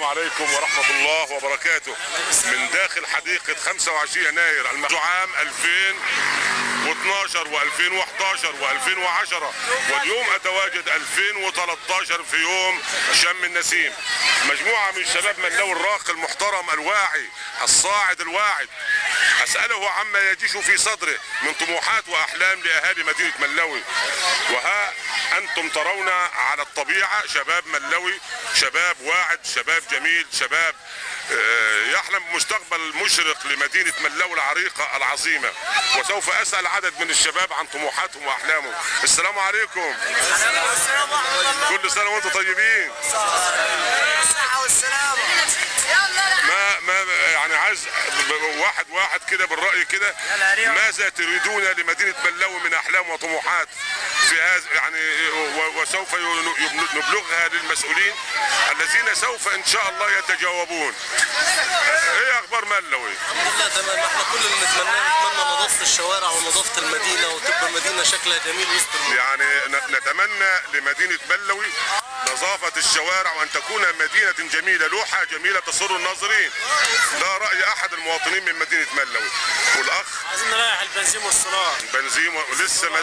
السلام عليكم ورحمة الله وبركاته. من داخل حديقة 25 يناير عام 2012 و2011 و2010 واليوم أتواجد 2013 في يوم شم النسيم. مجموعة من شباب ملوي الراقي المحترم الواعي الصاعد الواعد، أسأله عما يجيش في صدره من طموحات وأحلام لأهالي مدينة ملوي. وها أنتم ترون على الطبيعة شباب ملوي، شباب واعد، شباب جميل، شباب يحلم بمستقبل مشرق لمدينة ملوي العريقة العظيمة. وسوف أسأل عدد من الشباب عن طموحاتهم وأحلامهم. السلام عليكم. كل سنة وأنتم طيبين. الصحة والسلامة. ما يعني عايز واحد كده بالرأي كده، ماذا تريدون لمدينة ملوي من أحلام وطموحات في هذا يعني، وسوف نبلغها للمسؤولين الذين سوف إن شاء الله يتجاوبون. ايه اخبار ملوي؟ الحمد لله تمام. احنا كل اللي نتمنى نظافة الشوارع ونظافة المدينة وتبقى مدينة شكلها جميل وسط يعني نتمنى لمدينة ملوي نظافة الشوارع وأن تكون مدينة جميلة، لوحة جميلة تسر الناظرين. ده رأي أحد المواطنين من مدينة ملوي. والأخ عايزين نريح البنزين والسولار. البنزين ولسه ما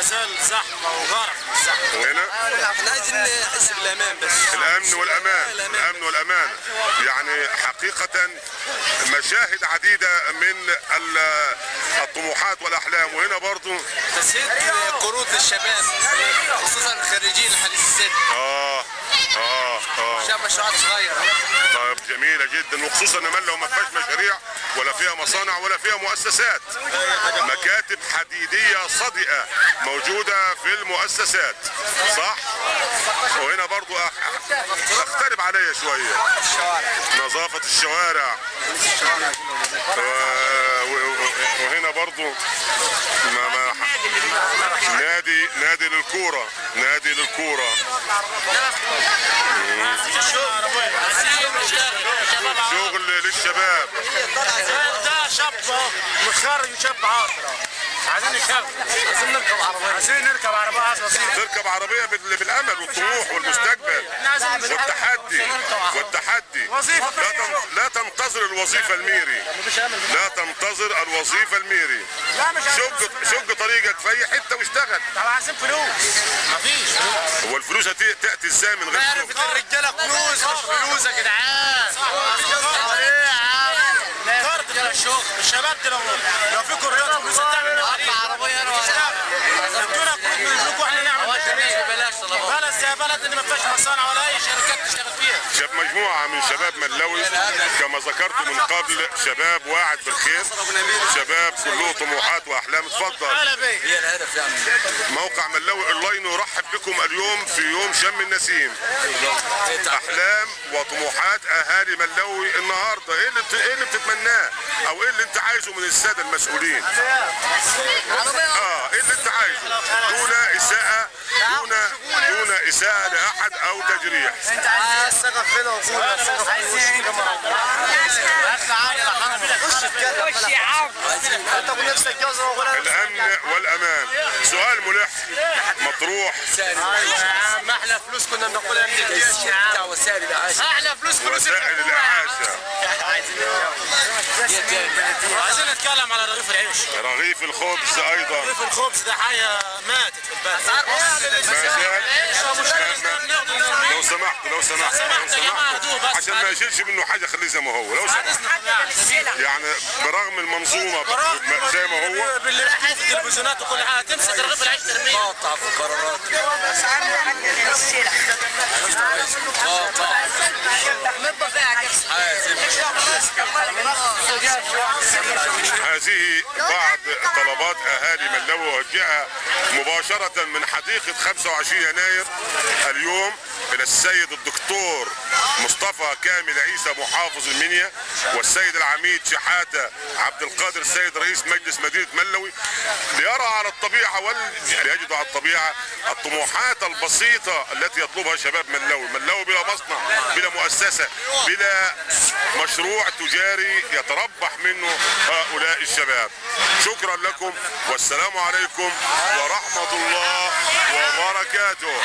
زال زحمة وغرق زحمة. وهنا احنا عايزين نحس بالأمان بس. الأمن والأمان. يعني حقيقة مشاهد عديدة من الطموحات والأحلام. وهنا برضو تسهيل قروض للشباب خصوصا الخريجين حديث السن. شباب مشروعات صغيرة. طيب جميلة جدا، وخصوصا ان ملوي ما فيهاش مشاريع ولا فيها مصانع ولا فيها مؤسسات. مكاتب حديدية صدئة موجودة في المؤسسات، صح؟ وهنا برضو اختلف عليا شوية. نظافة الشوارع. وهنا برضو نادي للكورة. شغل للشباب. ده شاب متخرج وشاب عاطل. عايزين نركب عربية تركب عربية بالأمل والطموح والمستقبل والتحدي. لا تنتظر الوظيفة الميري. شق طريقك في أي حتة واشتغل. طب عايزين فلوس. مفيش فلوس. هو الفلوس تأتي ازاي من غير فلوس؟ معرفة الرجالة فلوس مش فلوس يا جدعان. كارد للشغل. الشباب دي لو في كوريات فلوس هتعمل عربية انا ادونا كروت من البنوك واحنا نعمل بلد زي بلد اللي ما فيهاش مصانع ولا اي شركات تشتغل فيها. مجموعة من شباب ملوي كما ذكرت من قبل، شباب واعد بالخير، شباب كله طموحات واحلام. اتفضل. هي الهدف يعني. موقع ملوي اونلاين يرحب بكم اليوم في يوم شم النسيم. احلام وطموحات اهالي ملوي النهارده. ايه اللي بتتمناه او ايه اللي انت عايزه من الساده المسؤولين؟ ايه اللي انت عايزه دون اساءة لاحد او تجريح. انت عايز الثقة فين وفوق الثقة عايزين الامن والامان. سؤال ملح مطروح. ما احلى فلوس كنا بناخدها من الجيش بتاع وسائل الاعاشه. احلى فلوس وسائل الاعاشه. عايزين نتكلم على رغيف العيش. رغيف الخبز ايضا. رغيف الخبز ده حاجه ماتت في البلد. لو سمحت عشان ما يشيلش منه حاجه، خليه زي ما هو. لو سمحت يعني برغم المنظومه زي ما هو باللي بتشوف التلفزيونات وكل حاجه تمسك رغيف العيش ترميه. قاطع في القرارات. هذه بعض طلبات اهالي ملوي وجهها مباشره من حديقه 25 يناير اليوم الى السيد الدكتور مصطفى كامل عيسى محافظ المنيا، والسيد العميد شحاته عبد القادر السيد رئيس مجلس مدينه ملوي، ليرى على الطبيعه ليجد على الطبيعه الطموحات البسيطه التي يطلبها شباب ملوي بلا مصنع، بلا مؤسسه، بلا مشروع تجاري يتربح منه هؤلاء الشباب. شكرا لكم والسلام عليكم ورحمه الله وبركاته.